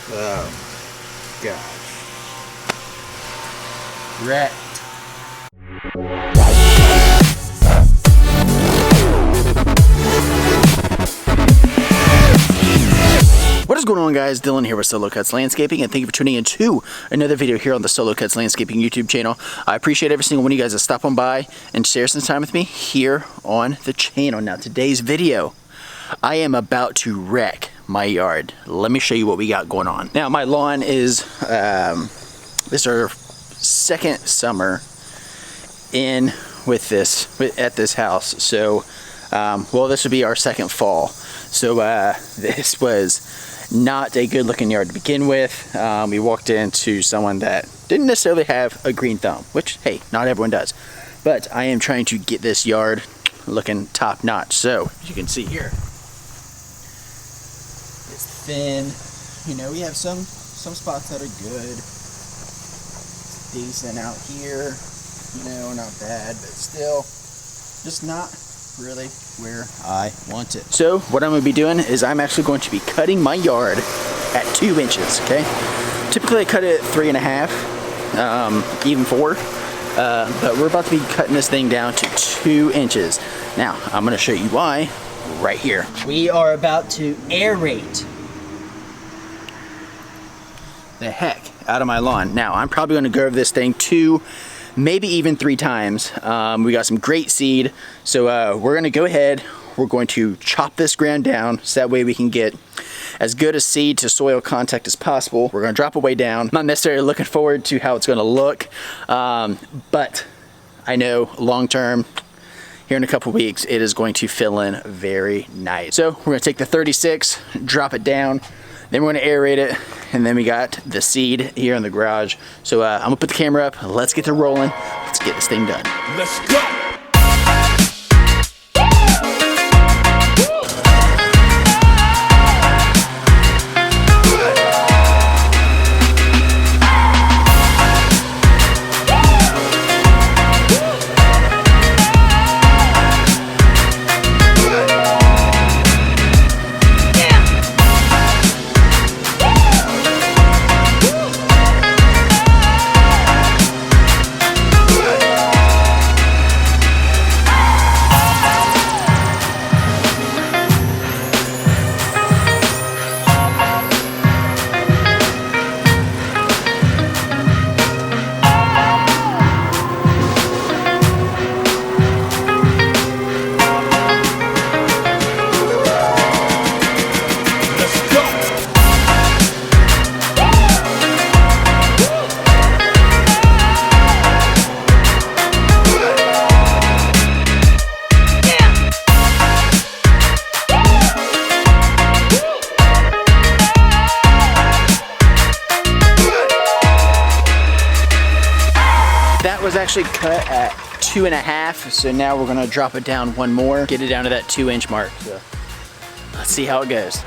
Oh, gosh. Wrecked. What is going on, guys? Dylan here with Solo Cuts Landscaping, and thank you for tuning in to another video here on the Solo Cuts Landscaping YouTube channel. I appreciate every single one of you guys that stop on by and share some time with me here on the channel. Now, today's video, I am about to wreck my yard. Let me show you what we got going on. Now, my lawn is, this is our second summer in with this, at this house. So, well, this would be our second fall. So, this was not a good looking yard to begin with. We walked into someone that didn't necessarily have a green thumb, which, hey, not everyone does. But I am trying to get this yard looking top notch. So, as you can see here, it's thin. You know, we have some spots that are good. It's decent out here. You know, not bad, but still just not really where I want it. So what I'm going to be doing is I'm actually going to be cutting my yard at 2 inches, okay? Typically I cut it at 3.5, even 4, but we're about to be cutting this thing down to 2 inches. Now, I'm going to show you why right here. We are about to aerate the heck out of my lawn. Now, I'm probably going to go over this thing 2, maybe even 3 times. We got some great seed, so we're gonna go ahead, we're going to chop this ground down so that way we can get as good a seed to soil contact as possible. We're gonna drop it way down. Not necessarily looking forward to how it's gonna look, but I know long term, here in a couple weeks, it is going to fill in very nice. So we're gonna take the 36, drop it down, then we're gonna aerate it, and then we got the seed here in the garage. So I'm gonna put the camera up, let's get to rolling, let's get this thing done. Let's go! Was actually cut at 2.5, so now we're gonna drop it down 1 more, get it down to that 2-inch mark. So let's see how it goes.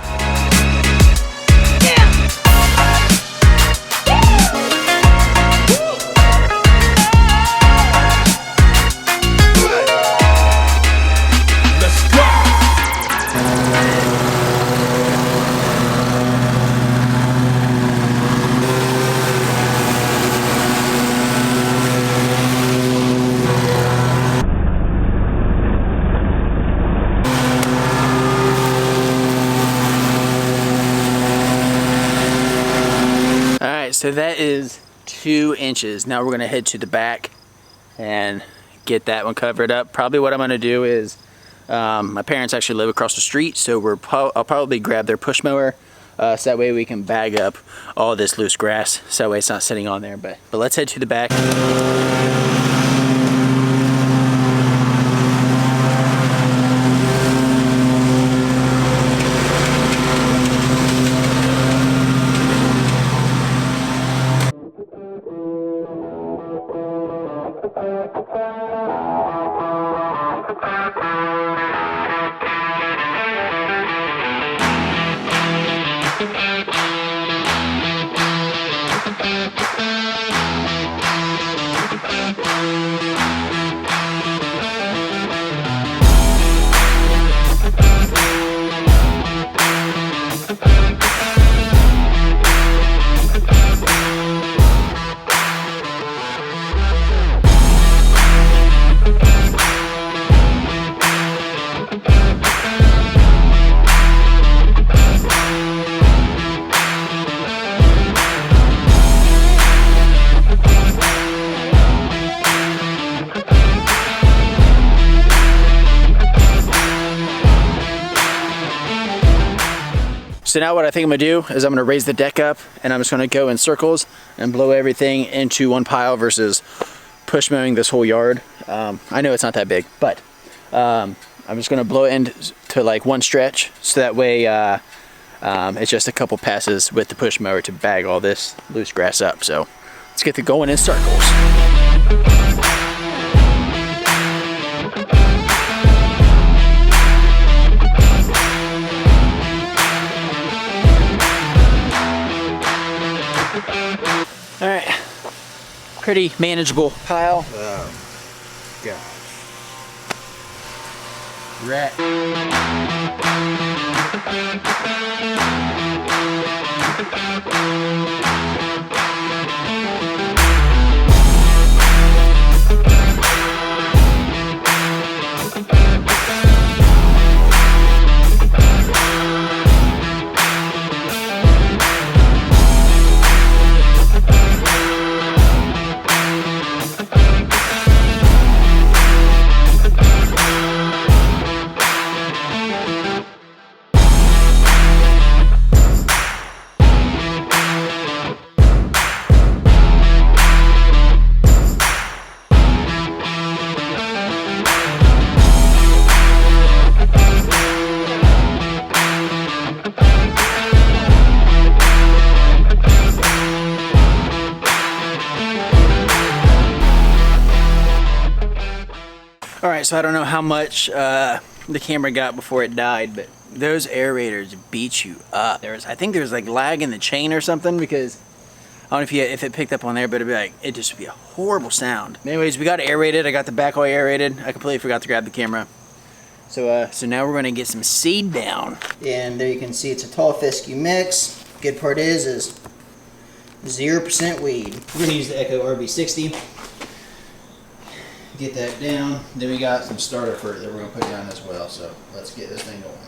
So that is 2 inches. Now we're gonna head to the back and get that one covered up. Probably what I'm gonna do is, my parents actually live across the street, so I'll probably grab their push mower, so that way we can bag up all this loose grass, so that way it's not sitting on there. But let's head to the back. So now what I think I'm gonna do is I'm gonna raise the deck up and I'm just gonna go in circles and blow everything into one pile versus push mowing this whole yard. I know it's not that big, but I'm just gonna blow it into like one stretch, so that way it's just a couple passes with the push mower to bag all this loose grass up. So let's get to going in circles. All right, pretty manageable pile. Oh, gosh. Rat. Alright, so I don't know how much the camera got before it died, but those aerators beat you up. I think there's like lag in the chain or something, because I don't know if it picked up on there, but it'd be like, it just would be a horrible sound. Anyways, we got it aerated. I got the back all aerated. I completely forgot to grab the camera. So now we're gonna get some seed down. And there you can see it's a tall fescue mix. Good part is 0% weed. We're gonna use the Echo RB60. Get that down. Then we got some starter fert that we're gonna put down as well. So let's get this thing going.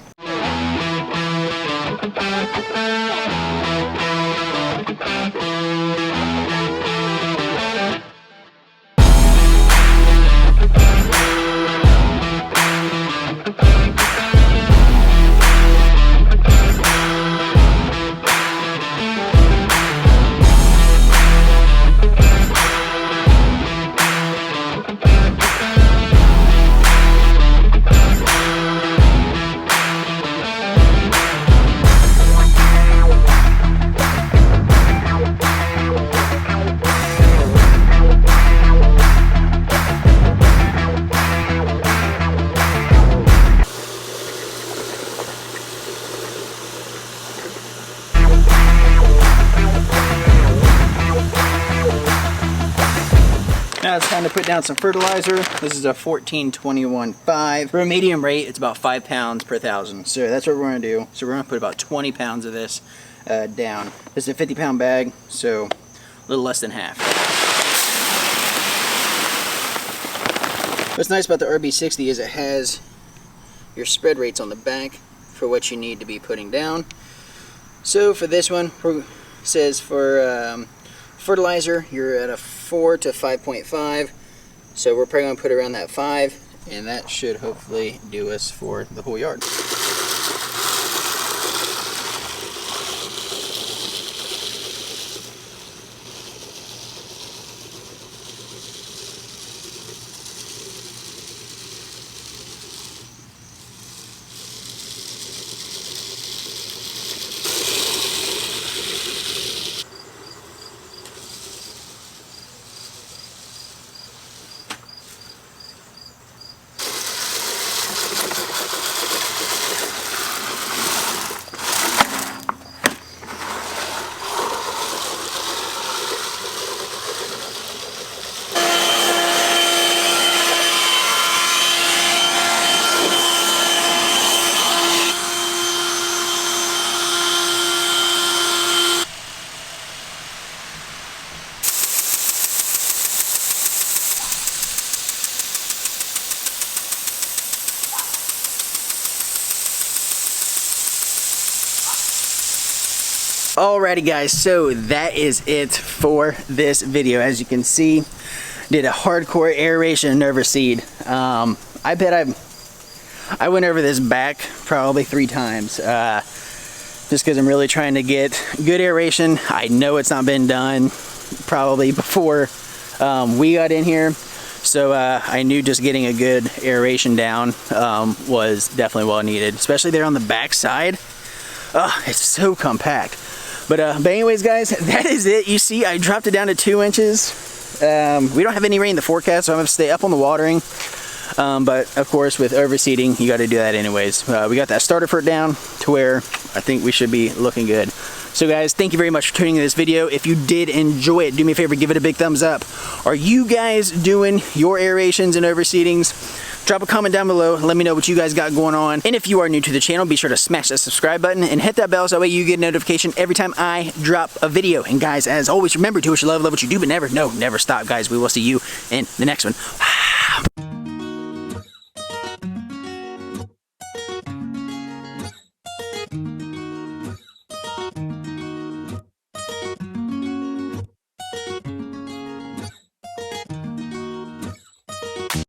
Now it's time to put down some fertilizer. This is a 14-21-5. For a medium rate, it's about 5 pounds per 1,000. So that's what we're gonna do. So we're gonna put about 20 pounds of this down. This is a 50-pound bag, so a little less than half. What's nice about the RB60 is it has your spread rates on the back for what you need to be putting down. So for this one, it says for fertilizer, you're at a 4 to 5.5. So we're probably going to put around that 5, and that should hopefully do us for the whole yard. Alrighty guys, so that is it for this video. As you can see, did a hardcore aeration and overseed. I bet I went over this back probably 3 times. just because I'm really trying to get good aeration. I know it's not been done probably before we got in here, so I knew just getting a good aeration down was definitely well needed, especially there on the back side. Oh, it's so compact. But anyways, guys, that is it. You see, I dropped it down to 2 inches. We don't have any rain in the forecast, so I'm gonna stay up on the watering. But of course, with overseeding, you got to do that anyways. We got that starter fert down to where I think we should be looking good. So guys, thank you very much for tuning in this video. If you did enjoy it, do me a favor, give it a big thumbs up. Are you guys doing your aerations and overseedings? Drop a comment down below, let me know what you guys got going on. And if you are new to the channel, be sure to smash that subscribe button and hit that bell so that way you get a notification every time I drop a video. And guys, as always, remember, do what you love what you do, but never stop, guys. We will see you in the next one.